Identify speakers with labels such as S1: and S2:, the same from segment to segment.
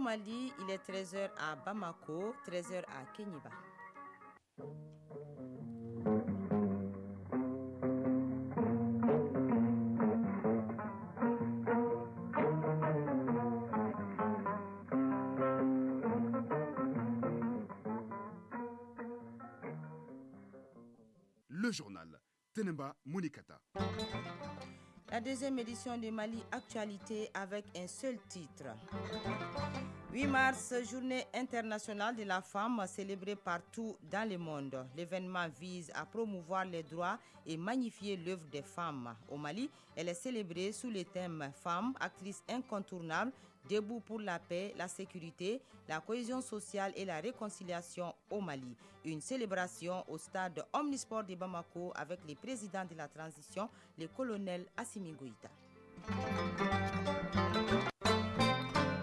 S1: Mali, il est 13h à Bamako, 13h à Kéniba.
S2: Le journal Tenemba Monikata.
S1: La deuxième édition de Mali Actualité avec un seul titre. 8 mars, journée internationale de la femme célébrée partout dans le monde. L'événement vise à promouvoir les droits et magnifier l'œuvre des femmes. Au Mali, elle est célébrée sous le thème Femmes, actrices incontournables, debout pour la paix, la sécurité, la cohésion sociale et la réconciliation au Mali. Une célébration au stade Omnisport de Bamako avec les présidents de la transition, le colonel Assimi Goïta.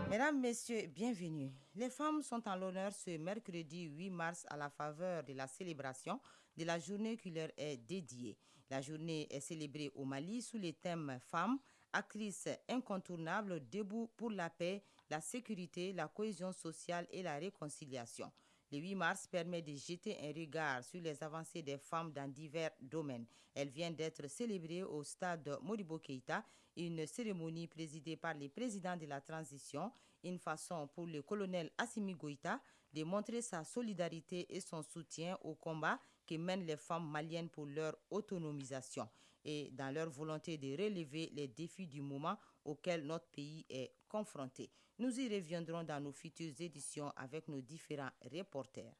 S1: Mesdames, Messieurs, bienvenue. Les femmes sont en l'honneur ce mercredi 8 mars à la faveur de la célébration de la journée qui leur est dédiée. La journée est célébrée au Mali sous le thème Femmes, actrices incontournables, debout pour la paix, la sécurité, la cohésion sociale et la réconciliation. Le 8 mars permet de jeter un regard sur les avancées des femmes dans divers domaines. Elle vient d'être célébrée au stade Modibo Keïta, une cérémonie présidée par le président de la transition, une façon pour le colonel Assimi Goïta de montrer sa solidarité et son soutien au combat que mènent les femmes maliennes pour leur autonomisation et dans leur volonté de relever les défis du moment auxquels notre pays est confronté. Nous y reviendrons dans nos futures éditions avec nos différents reporters.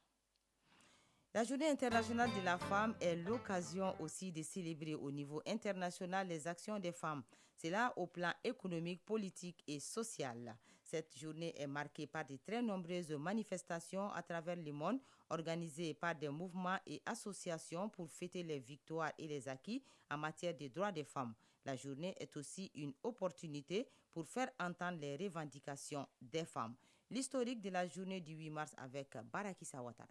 S1: La Journée internationale de la femme est l'occasion aussi de célébrer au niveau international les actions des femmes. C'est là au plan économique, politique et social. Cette journée est marquée par de très nombreuses manifestations à travers le monde organisées par des mouvements et associations pour fêter les victoires et les acquis en matière de droits des femmes. La journée est aussi une opportunité pour faire entendre les revendications des femmes. L'historique de la journée du 8 mars avec Baraki Sawatara.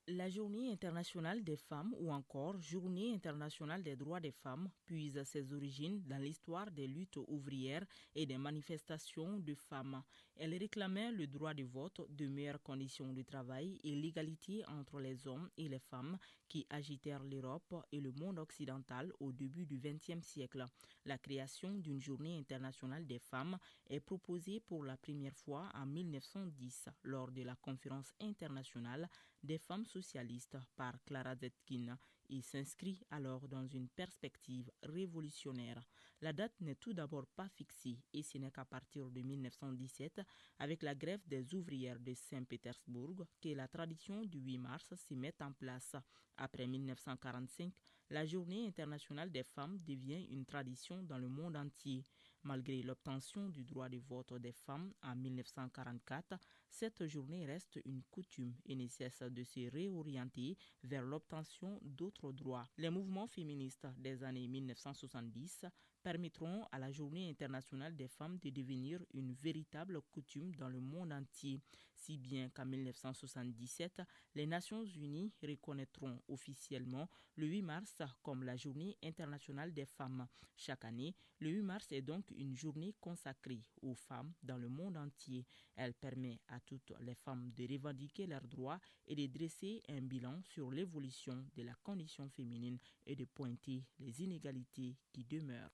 S3: La Journée internationale des femmes ou encore Journée internationale des droits des femmes puise ses origines dans l'histoire des luttes ouvrières et des manifestations de femmes. Elle réclamait le droit de vote, de meilleures conditions de travail et l'égalité entre les hommes et les femmes qui agitèrent l'Europe et le monde occidental au début du XXe siècle. La création d'une Journée internationale des femmes est proposée pour la première fois en 1910 lors de la conférence internationale des femmes socialiste par Clara Zetkin et s'inscrit alors dans une perspective révolutionnaire. La date n'est tout d'abord pas fixée et ce n'est qu'à partir de 1917, avec la grève des ouvrières de Saint-Pétersbourg, que la tradition du 8 mars se met en place. Après 1945, la Journée internationale des femmes devient une tradition dans le monde entier. Malgré l'obtention du droit de vote des femmes en 1944, cette journée reste une coutume et ne cesse de se réorienter vers l'obtention d'autres droits. Les mouvements féministes des années 1970 permettront à la Journée internationale des femmes de devenir une véritable coutume dans le monde entier, si bien qu'en 1977, les Nations Unies reconnaîtront officiellement le 8 mars comme la Journée internationale des femmes. Chaque année, le 8 mars est donc une journée consacrée aux femmes dans le monde entier. Elle permet à toutes les femmes de revendiquer leurs droits et de dresser un bilan sur l'évolution de la condition féminine et de pointer les inégalités qui demeurent.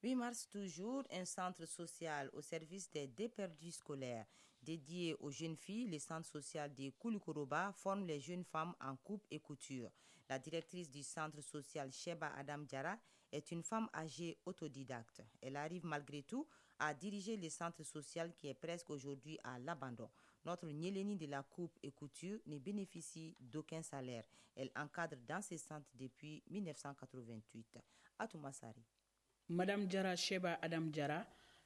S1: 8 mars toujours, un centre social au service des déperdus scolaires. Dédié aux jeunes filles, le centre social de Koulikoroba forme les jeunes femmes en coupe et couture. La directrice du centre social, Sheba Adam Diarra, est une femme âgée autodidacte. Elle arrive malgré tout à diriger le centre social qui est presque aujourd'hui à l'abandon. Notre Nyeleni de la coupe et couture ne bénéficie d'aucun salaire. Elle encadre dans ce centre depuis 1988. Atoumassari.
S4: Madame Diarra Sheba Adam Diarra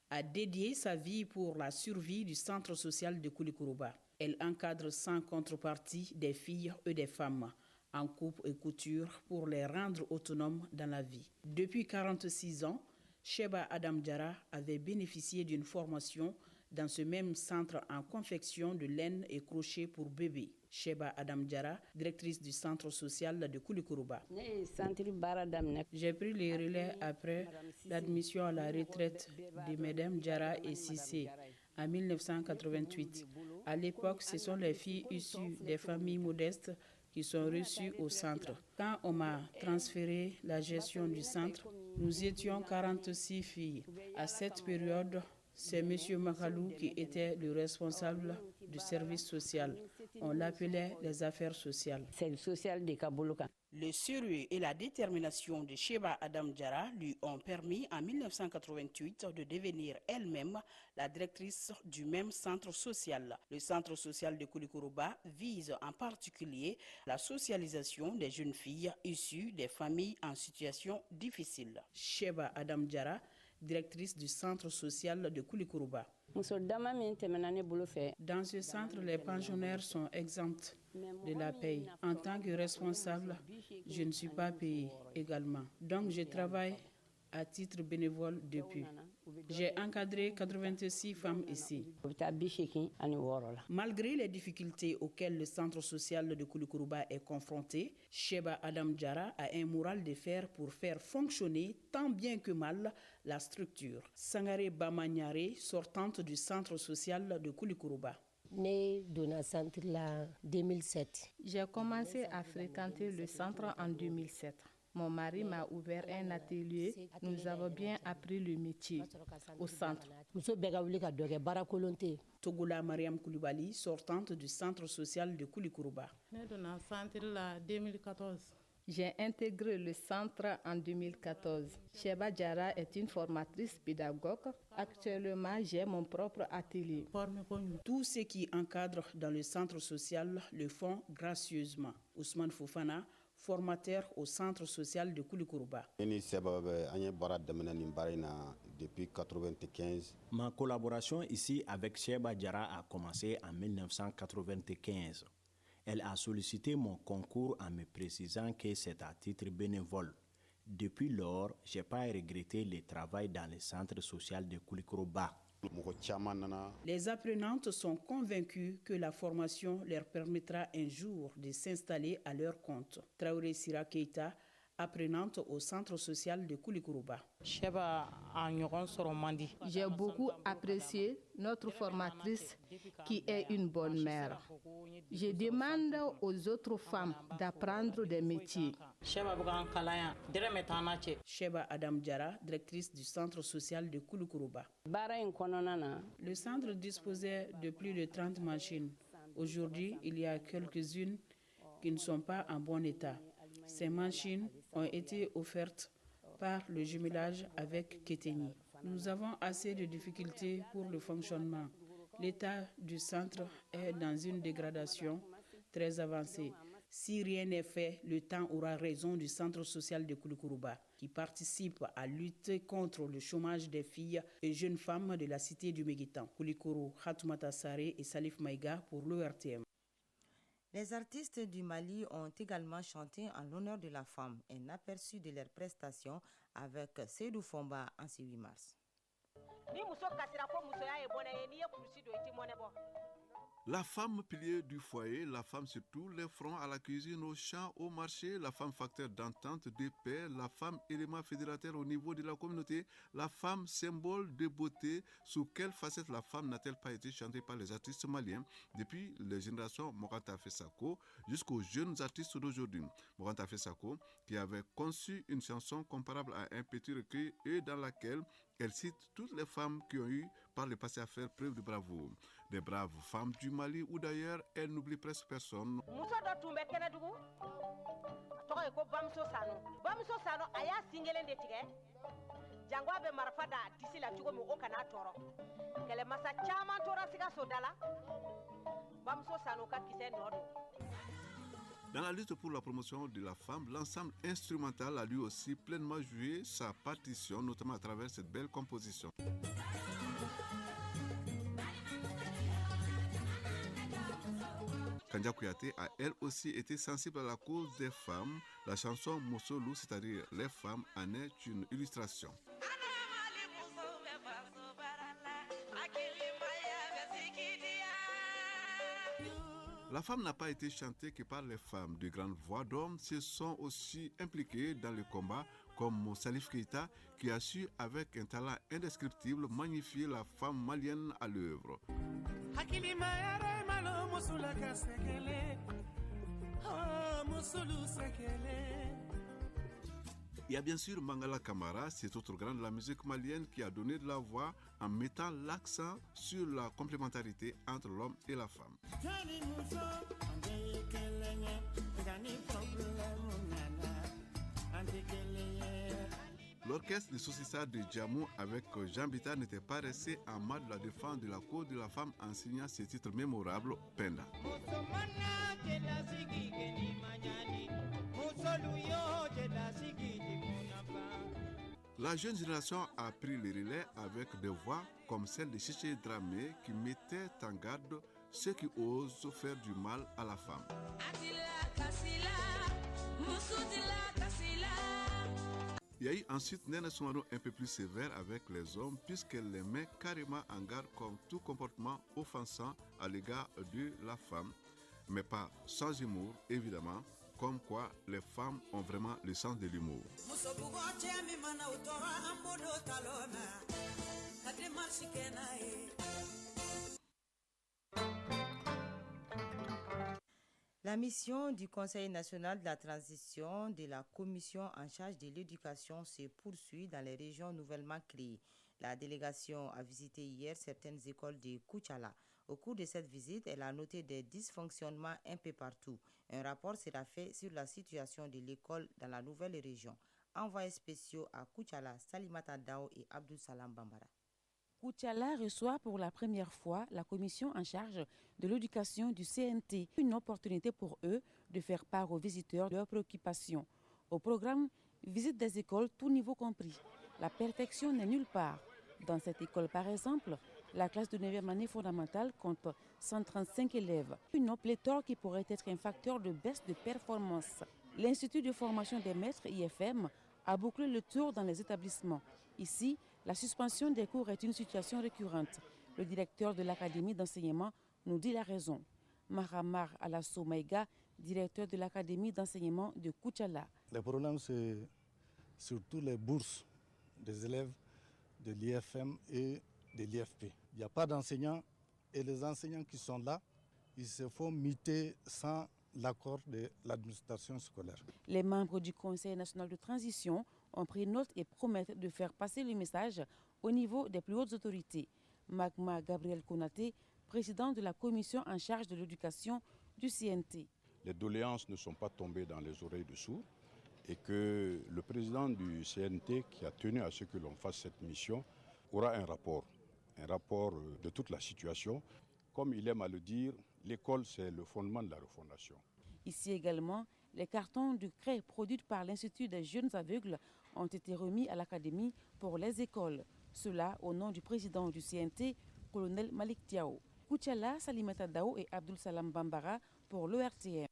S4: a dédié sa vie pour la survie du centre social de Koulikoroba. Elle encadre sans contrepartie des filles et des femmes en coupe et couture pour les rendre autonomes dans la vie. Depuis 46 ans, Sheba Adam Diarra avait bénéficié d'une formation dans ce même centre en confection de laine et crochet pour bébés. Sheba Adam Diarra, directrice du centre social de Koulikoroba. J'ai pris les relais après l'admission à la retraite de Mme Diarra et Sissé en 1988. À l'époque, ce sont les filles issues des familles modestes qui sont reçues au centre. Quand on m'a transféré la gestion du centre, nous étions 46 filles. À cette période, c'est M. Makalou qui était le responsable du service social. On l'appelait les affaires sociales. Le sérieux et la détermination de Sheba Adam Jara lui ont permis en 1988 de devenir elle-même la directrice du même centre social. Le centre social de Koulikourouba vise en particulier la socialisation des jeunes filles issues des familles en situation difficile. Sheba Adam Jara, directrice du centre social de Koulikourouba. Dans ce centre, les pensionnaires sont exempts de la paye. En tant que responsable, je ne suis pas payée également. Donc, je travaille à titre bénévole depuis. J'ai encadré 86 femmes ici. Malgré les difficultés auxquelles le centre social de Koulikourouba est confronté, Sheba Adam Jara a un moral de fer pour faire fonctionner tant bien que mal la structure. Sangare Bamanyare, sortante du centre social de Koulikourouba.
S5: Né dans centre là 2007.
S6: J'ai commencé à fréquenter le centre en 2007. Mon mari m'a ouvert un atelier. Nous avons bien appris le métier au centre.
S4: Togola Mariam Koulibaly, sortante du centre social de Koulikourouba.
S7: Né dans le centre là 2014.
S6: J'ai intégré le centre en 2014. Sheba Jara est une formatrice pédagogue. Actuellement, j'ai mon propre atelier.
S4: Tous ceux qui encadrent dans le centre social le font gracieusement. Ousmane Fofana, formateur au centre social de Koulikourouba.
S8: Depuis 1995. Ma collaboration ici avec Sheba Jara a commencé en 1995. Elle a sollicité mon concours en me précisant que c'est à titre bénévole. Depuis lors, je n'ai pas regretté le travail dans le centre social de Koulikourouba.
S4: Les apprenantes sont convaincues que la formation leur permettra un jour de s'installer à leur compte. Traoré Sira Keita, apprenante au centre social de Koulikourouba.
S6: J'ai beaucoup apprécié notre formatrice qui est une bonne mère. Je demande aux autres femmes d'apprendre des métiers.
S4: Sheba Adam Jara, directrice du centre social de Koulikourouba. Le centre disposait de plus de 30 machines. Aujourd'hui, il y a quelques-unes qui ne sont pas en bon état. Ces machines ont été offertes par le jumelage avec Kéteni. Nous avons assez de difficultés pour le fonctionnement. L'état du centre est dans une dégradation très avancée. Si rien n'est fait, le temps aura raison du centre social de Koulikourouba, qui participe à lutter contre le chômage des filles et jeunes femmes de la cité du Méguitan. Koulikoro, Khatoumata Saré et Salif Maïga pour l'ORTM.
S1: Les artistes du Mali ont également chanté en l'honneur de la femme, un aperçu de leurs prestations avec Seydou Fomba en ce 8 mars.
S2: La femme pilier du foyer, la femme sur tous les fronts, à la cuisine, au champ, au marché, la femme facteur d'entente, de paix, la femme élément fédérateur au niveau de la communauté, la femme symbole de beauté. Sous quelle facette la femme n'a-t-elle pas été chantée par les artistes maliens depuis les générations Moranta Fessako jusqu'aux jeunes artistes d'aujourd'hui? Moranta Fessako qui avait conçu une chanson comparable à un petit recueil et dans laquelle elle cite toutes les femmes qui ont eu par le passé à faire preuve de bravoure. Des braves femmes du Mali ou d'ailleurs, elle n'oublie presque personne. Dans la lutte pour la promotion de la femme, l'ensemble instrumental a lui aussi pleinement joué sa partition, notamment à travers cette belle composition. Kandia Kouyaté a elle aussi été sensible à la cause des femmes. La chanson Moussolou, c'est-à-dire les femmes, en est une illustration. La femme n'a pas été chantée que par les femmes. De grandes voix d'hommes se sont aussi impliquées dans le combat comme Salif Keita, qui a su, avec un talent indescriptible, magnifier la femme malienne à l'œuvre. Il y a bien sûr Mangala Kamara, cet autre grand de la musique malienne qui a donné de la voix en mettant l'accent sur la complémentarité entre l'homme et la femme. L'orchestre de Sossissa de Djamou avec Jean Bita n'était pas resté en marge de la défense de la cause de la femme en signant ses titres mémorables, Penda. La jeune génération a pris le relais avec des voix comme celle de Chiché Dramé qui mettait en garde ceux qui osent faire du mal à la femme. Il y a eu ensuite Nena Soumano un peu plus sévère avec les hommes puisqu'elle les met carrément en garde contre tout comportement offensant à l'égard de la femme, mais pas sans humour évidemment, comme quoi les femmes ont vraiment le sens de l'humour.
S1: La mission du Conseil national de la transition de la Commission en charge de l'éducation se poursuit dans les régions nouvellement créées. La délégation a visité hier certaines écoles de Koutchala. Au cours de cette visite, elle a noté des dysfonctionnements un peu partout. Un rapport sera fait sur la situation de l'école dans la nouvelle région. Envoyés spéciaux à Koutchala, Salimata Dao et Abdul Salam Bambara.
S9: Koutchala reçoit pour la première fois la commission en charge de l'éducation du CNT, une opportunité pour eux de faire part aux visiteurs de leurs préoccupations. Au programme, visite des écoles, tout niveau compris. La perfection n'est nulle part. Dans cette école, par exemple, la classe de 9e année fondamentale compte 135 élèves, une pléthore qui pourrait être un facteur de baisse de performance. L'Institut de formation des maîtres, IFM, a bouclé le tour dans les établissements. Ici, la suspension des cours est une situation récurrente. Le directeur de l'académie d'enseignement nous dit la raison. Mahamar Alasso Maïga, directeur de l'académie d'enseignement de Koutchala.
S10: Le problème, c'est surtout les bourses des élèves de l'IFM et de l'IFP. Il n'y a pas d'enseignants et les enseignants qui sont là, ils se font muter sans l'accord de l'administration scolaire.
S9: Les membres du Conseil national de transition ont pris note et promettent de faire passer le message au niveau des plus hautes autorités. Magma Gabriel Konaté, président de la commission en charge de l'éducation du CNT.
S11: Les doléances ne sont pas tombées dans les oreilles de sourds et que le président du CNT, qui a tenu à ce que l'on fasse cette mission, aura un rapport de toute la situation. Comme il aime à le dire, l'école, c'est le fondement de la refondation.
S9: Ici également, les cartons du CRE produits par l'Institut des jeunes aveugles ont été remis à l'Académie pour les écoles. Cela au nom du président du CNT, colonel Malik Tiao. Koutchala, Salimata Dao et Abdul Salam Bambara pour l'ORTM.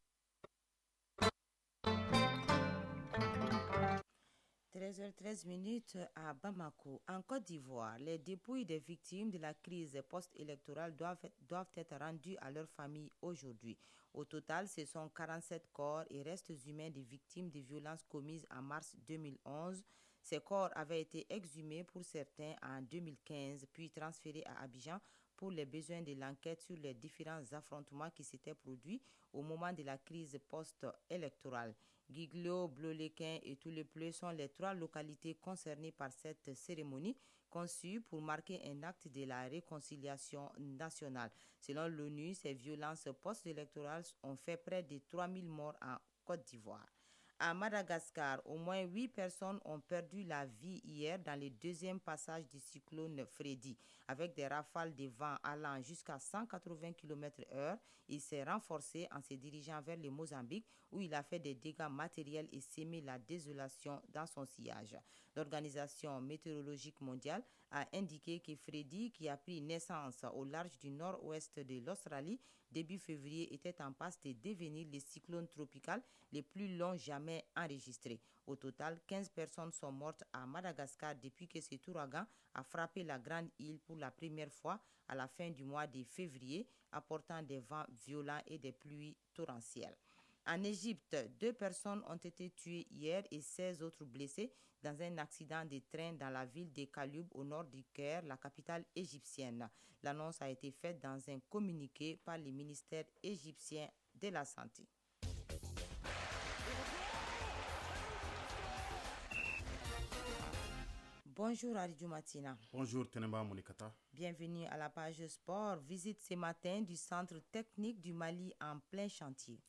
S1: 13h13 à Bamako, en Côte d'Ivoire. Les dépouilles des victimes de la crise post-électorale doivent être rendues à leurs familles aujourd'hui. Au total, ce sont 47 corps et restes humains des victimes de violences commises en mars 2011. Ces corps avaient été exhumés pour certains en 2015, puis transférés à Abidjan pour les besoins de l'enquête sur les différents affrontements qui s'étaient produits au moment de la crise post-électorale. Guiglio, Blolequin et Toulepleu sont les 3 localités concernées par cette cérémonie conçue pour marquer un acte de la réconciliation nationale. Selon l'ONU, ces violences post-électorales ont fait près de 3000 morts en Côte d'Ivoire. À Madagascar, au moins 8 personnes ont perdu la vie hier dans le deuxième passage du cyclone Freddy. Avec des rafales de vent allant jusqu'à 180 km/h, il s'est renforcé en se dirigeant vers le Mozambique où il a fait des dégâts matériels et sémé la désolation dans son sillage. L'Organisation météorologique mondiale a indiqué que Freddy, qui a pris naissance au large du nord-ouest de l'Australie début février, était en passe de devenir le cyclone tropical le plus long jamais enregistré. Au total, 15 personnes sont mortes à Madagascar depuis que cet ouragan a frappé la grande île pour la première fois à la fin du mois de février, apportant des vents violents et des pluies torrentielles. En Égypte, 2 personnes ont été tuées hier et 16 autres blessées dans un accident de train dans la ville de Kaloub au nord du Caire, la capitale égyptienne. L'annonce a été faite dans un communiqué par le ministère égyptien de la Santé. Bonjour Aridou Matina.
S12: Bonjour Tenemba Monikata.
S1: Bienvenue à la page sport. Visite ce matin du centre technique du Mali en plein chantier.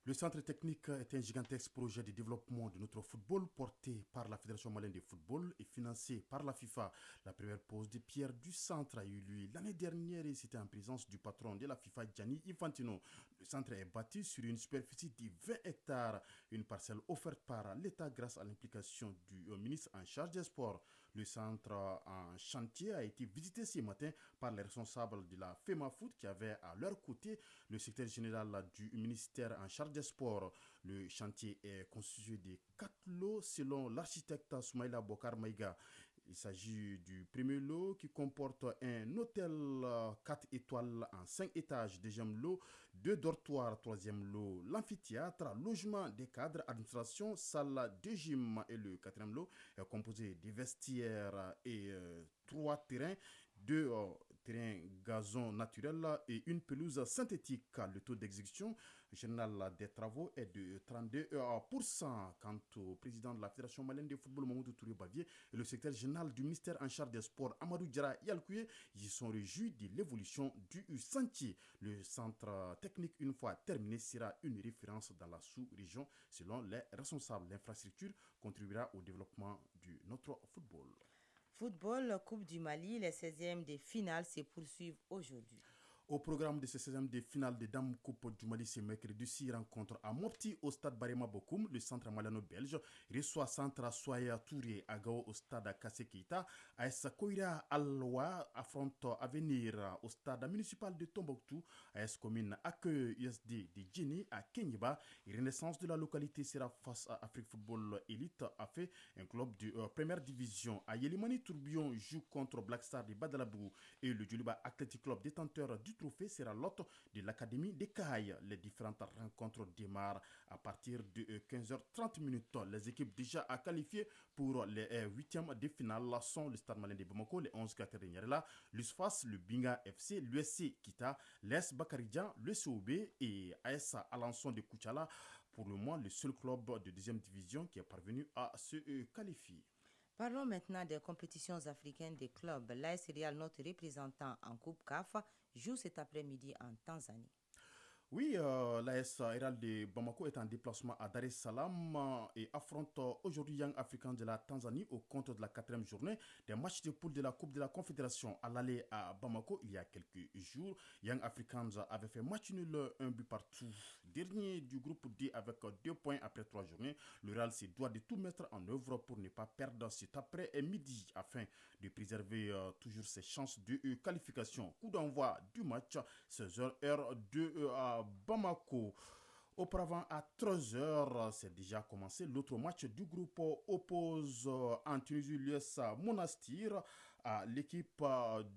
S12: Le centre technique est un gigantesque projet de développement de notre football porté par la Fédération malienne de football et financé par la FIFA. La première pose de pierre du centre a eu lieu l'année dernière et c'était en présence du patron de la FIFA, Gianni Infantino. Le centre est bâti sur une superficie de 20 hectares, une parcelle offerte par l'État grâce à l'implication du ministre en charge des sports. Le centre en chantier a été visité ce matin par les responsables de la FEMAFOOT qui avaient à leur côté le secrétaire général du ministère en charge des sports. Le chantier est constitué de 4 lots selon l'architecte Soumaïla Bokar Maïga. Il s'agit du premier lot qui comporte un hôtel 4 étoiles en 5 étages, deuxième lot, 2 dortoirs, troisième lot, l'amphithéâtre, logement des cadres, administration, salle de gym et le quatrième lot est composé de vestiaires et 3 terrains, 2 terrains gazon naturel et une pelouse synthétique. Le taux d'exécution général des travaux est de 32%. Quant au président de la Fédération malienne de football, Mamoudou Touré Bavier, et le secrétaire général du ministère en charge des sports, Amadou Diarra Yalkouye, ils sont réjouis de l'évolution du chantier. Le centre technique, une fois terminé, sera une référence dans la sous-région. Selon les responsables, l'infrastructure contribuera au développement de notre football.
S1: Football, Coupe du Mali, les 16e de finale se poursuivent aujourd'hui.
S12: Au programme de ce 16e de finale de Dames Coupe du Mali, ce mercredi, 6 rencontres à Morti au stade Barema Bokoum. Le centre malano-belge reçoit centre Soya Touré à Gao au stade Kassé Keita. AS Koira Alwa affronte Avenir au stade municipal de Tombouctou. AS Commune accueille USD de Djeni à Kenyeba. Renaissance de la localité sera face à Afrique Football Elite a fait un club de première division. À Yelimani, Tourbillon joue contre Black Star de Badalabou et le Djoliba Athletic Club détenteur du trophée sera l'hôte de l'Académie des Cailles. Les différentes rencontres démarrent à partir de 15h30. Les équipes déjà à qualifier pour les 8e de finale sont le Stade Malien de Bamako, les 11 Kater de Nyarela, l'USFAS, le Binga FC, l'USC Kita, l'AS Bakaridjan, le COB et AS Alençon de Kouchala. Pour le moment, le seul club de deuxième division qui est parvenu à se qualifier.
S1: Parlons maintenant des compétitions africaines des clubs. L'AS Real, notre représentant en Coupe CAF, joue cet après-midi en Tanzanie.
S12: Oui, l'AS Real de Bamako est en déplacement à Dar es Salaam et affronte aujourd'hui Young Africans de la Tanzanie au compte de la 4e journée des matchs de poule de la Coupe de la Confédération. À l'aller à Bamako, il y a quelques jours, Young Africans avait fait match nul, un but partout. Dernier du groupe D avec 2 points après 3 journées. Le Real se doit de tout mettre en œuvre pour ne pas perdre cet après-midi afin de préserver toujours ses chances de qualification. Coup d'envoi du match, 16h heure de Bamako. Auparavant, à 13h, c'est déjà commencé. L'autre match du groupe oppose en Tunisie l'US Monastir à l'équipe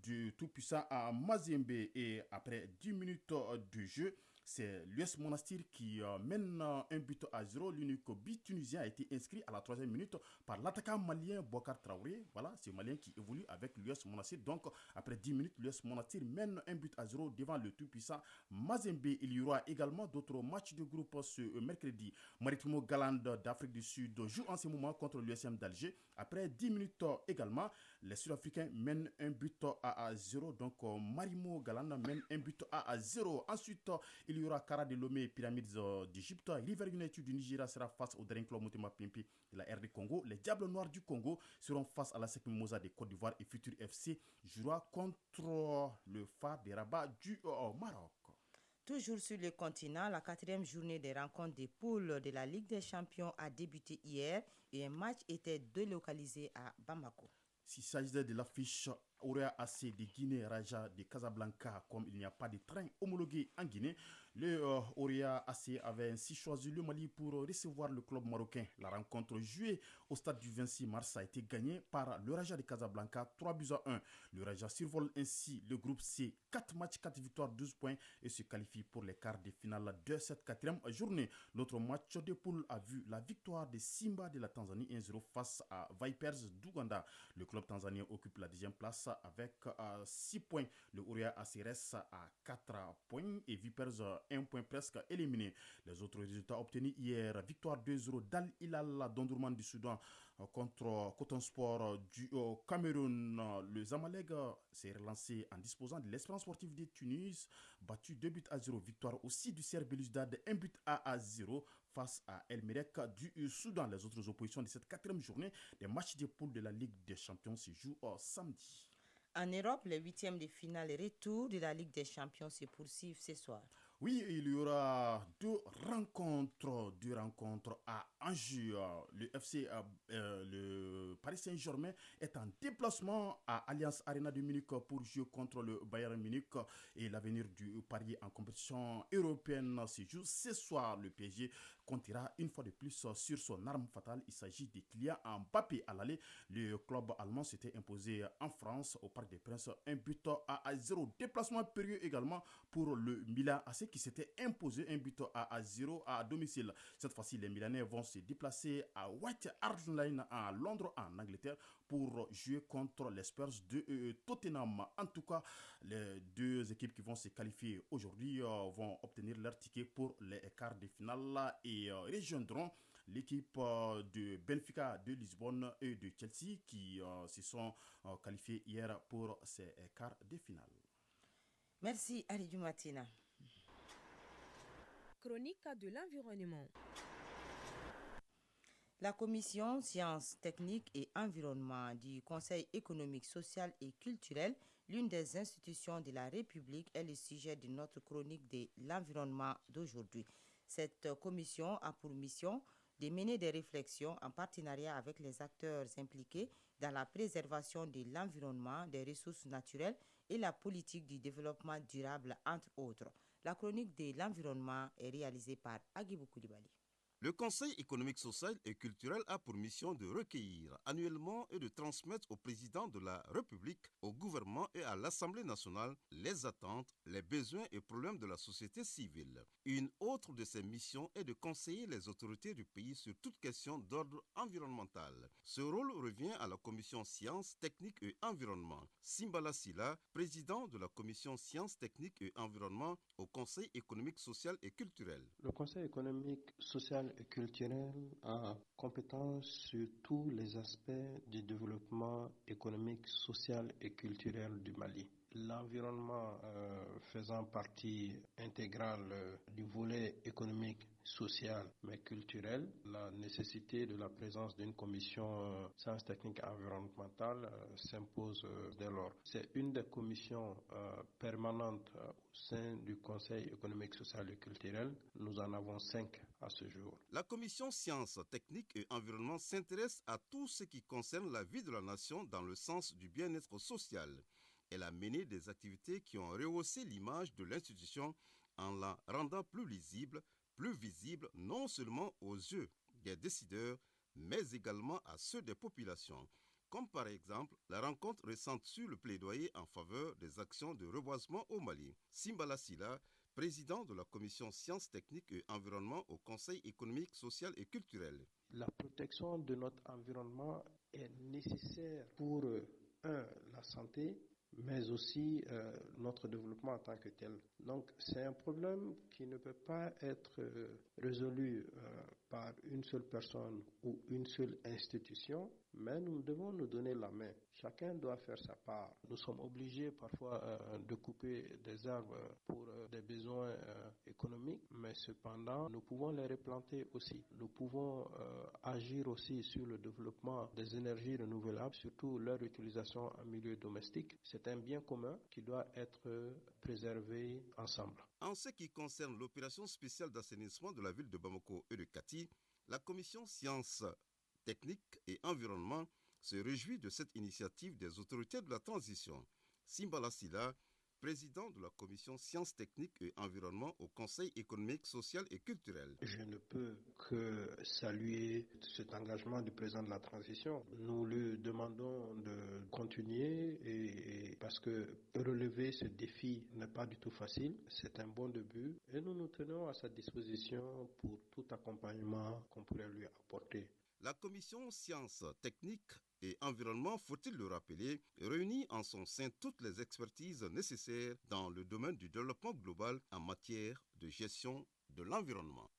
S12: du tout-puissant à Mazembe. Et après 10 minutes de jeu, c'est l'US Monastir qui mène un but à 0. L'unique but tunisien a été inscrit à la 3e minute par l'attaquant malien Bouakar Traoré. Voilà, c'est le malien qui évolue avec l'US Monastir. Donc, après 10 minutes, l'US Monastir mène un but à 0 devant le tout-puissant Mazembe. Il y aura également d'autres matchs de groupe ce mercredi. Maritimo Galand d'Afrique du Sud joue en ce moment contre l'USM d'Alger. Après 10 minutes également, les Sud-Africains mènent un but à 0. Donc, Marimo Galand mène un but à 0. Ensuite, il y aura Kara de Lomé, Pyramids d'Égypte. River United du Nigeria sera face au Daring Club Motema Pimpi de la RD Congo. Les Diables Noirs du Congo seront face à la SEC Mimosa de Côte d'Ivoire et Futur FC jouera contre le Phare de Rabat du Maroc.
S1: Toujours sur le continent, la 4e journée des rencontres des poules de la Ligue des Champions a débuté hier et un match était délocalisé à Bamako.
S12: S'il s'agissait de l'affiche Aurea AC de Guinée, Raja de Casablanca. Comme il n'y a pas de train homologué en Guinée, le Aurea AC avait ainsi choisi le Mali pour recevoir le club marocain. La rencontre jouée au stade du 26 mars a été gagnée par le Raja de Casablanca 3-1. Le Raja survole ainsi le groupe C, 4 matchs, 4 victoires, 12 points et se qualifie pour les quarts de finale de cette quatrième journée. L'autre match de poule a vu la victoire de Simba de la Tanzanie 1-0 face à Vipers d'Ouganda. Le club tanzanien occupe la deuxième place avec 6 points. Le Aurea AC reste à 4 points et Vipers 1 point presque éliminé. Les autres résultats obtenus hier: victoire 2-0 d'Al Hilal d'Omdurman du Soudan contre Coton Sport du Cameroun. Le Zamalek s'est relancé en disposant de l'Espérance sportive de Tunis, battu 2-0. Victoire aussi du CR Belouizdad 1-0 face à El Merreikh du Soudan. Les autres oppositions de cette quatrième journée des matchs de poule de la Ligue des Champions se jouent samedi.
S1: En Europe, les huitièmes de finale et retour de la Ligue des Champions se poursuivent ce soir.
S12: Oui, il y aura deux rencontres à Angers. Le Paris Saint-Germain est en déplacement à Allianz Arena de Munich pour jouer contre le Bayern Munich. Et l'avenir du Paris en compétition européenne se joue ce soir. Le PSG comptera une fois de plus sur son arme fatale. Il s'agit de Kylian Mbappé. À l'aller, le club allemand s'était imposé en France au Parc des Princes 1-0. Déplacement périlleux également pour le Milan AC qui s'était imposé 1-0 à domicile. Cette fois-ci, les Milanais vont se déplacer à White Hart Lane à Londres en Angleterre pour jouer contre les Spurs de Tottenham. En tout cas, les deux équipes qui vont se qualifier aujourd'hui vont obtenir leur ticket pour les quarts de finale et rejoindront l'équipe de Benfica de Lisbonne et de Chelsea qui se sont qualifiés hier pour ces quarts de finale.
S1: Merci Alidou Matina.
S13: Chronique de l'environnement.
S1: La commission Sciences, Techniques et Environnement du Conseil économique, social et culturel, l'une des institutions de la République, est le sujet de notre chronique de l'environnement d'aujourd'hui. Cette commission a pour mission de mener des réflexions en partenariat avec les acteurs impliqués dans la préservation de l'environnement, des ressources naturelles et la politique du développement durable, entre autres. La chronique de l'environnement est réalisée par Agibou Koulibaly.
S14: Le Conseil économique, social et culturel a pour mission de recueillir annuellement et de transmettre au président de la République, au gouvernement et à l'Assemblée nationale les attentes, les besoins et problèmes de la société civile. Une autre de ses missions est de conseiller les autorités du pays sur toute question d'ordre environnemental. Ce rôle revient à la commission Sciences, Techniques et Environnement. Simbala Sila, président de la commission Sciences, Techniques et Environnement au Conseil économique, social et culturel.
S15: Le Conseil économique, social et culturel a compétence sur tous les aspects du développement économique, social et culturel du Mali. L'environnement faisant partie intégrale du volet économique, social mais culturel, la nécessité de la présence d'une commission sciences techniques et environnementales s'impose dès lors. C'est une des commissions permanentes au sein du Conseil économique, social et culturel. Nous en avons 5 à ce jour.
S14: La commission sciences, techniques et environnement s'intéresse à tout ce qui concerne la vie de la nation dans le sens du bien-être social. Elle a mené des activités qui ont rehaussé l'image de l'institution en la rendant plus lisible, plus visible non seulement aux yeux des décideurs, mais également à ceux des populations, comme par exemple la rencontre récente sur le plaidoyer en faveur des actions de reboisement au Mali. Simbala Sila, président de la commission sciences, techniques et environnement au Conseil économique, social et culturel.
S15: La protection de notre environnement est nécessaire pour, la santé, mais aussi notre développement en tant que tel. Donc c'est un problème qui ne peut pas être résolu par une seule personne ou une seule institution, mais nous devons nous donner la main. Chacun doit faire sa part. Nous sommes obligés parfois de couper des arbres pour des besoins économiques, mais cependant, nous pouvons les replanter aussi. Nous pouvons agir aussi sur le développement des énergies renouvelables, surtout leur utilisation en milieu domestique. C'est un bien commun qui doit être préservé ensemble.
S14: En ce qui concerne l'opération spéciale d'assainissement de la ville de Bamako et de Kati, la commission sciences, techniques et environnement se réjouit de cette initiative des autorités de la transition. Simbala Sila, président de la commission sciences techniques et environnement au Conseil économique, social et culturel.
S15: Je ne peux que saluer cet engagement du président de la transition. Nous lui demandons de continuer et parce que relever ce défi n'est pas du tout facile. C'est un bon début et nous nous tenons à sa disposition pour tout accompagnement qu'on pourrait lui apporter.
S14: La commission sciences, techniques et environnement, faut-il le rappeler, réunit en son sein toutes les expertises nécessaires dans le domaine du développement global en matière de gestion de l'environnement.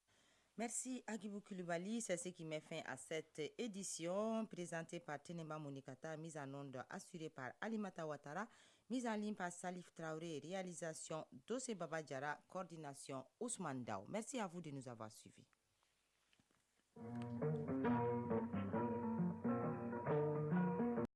S1: Merci Agibou Koulibaly, c'est ce qui met fin à cette édition présentée par Tenemba Monikata, mise en onde assurée par Alimata Ouattara, mise en ligne par Salif Traoré, réalisation Dossé Baba Diarra, coordination Ousmane Dao. Merci à vous de nous avoir suivis.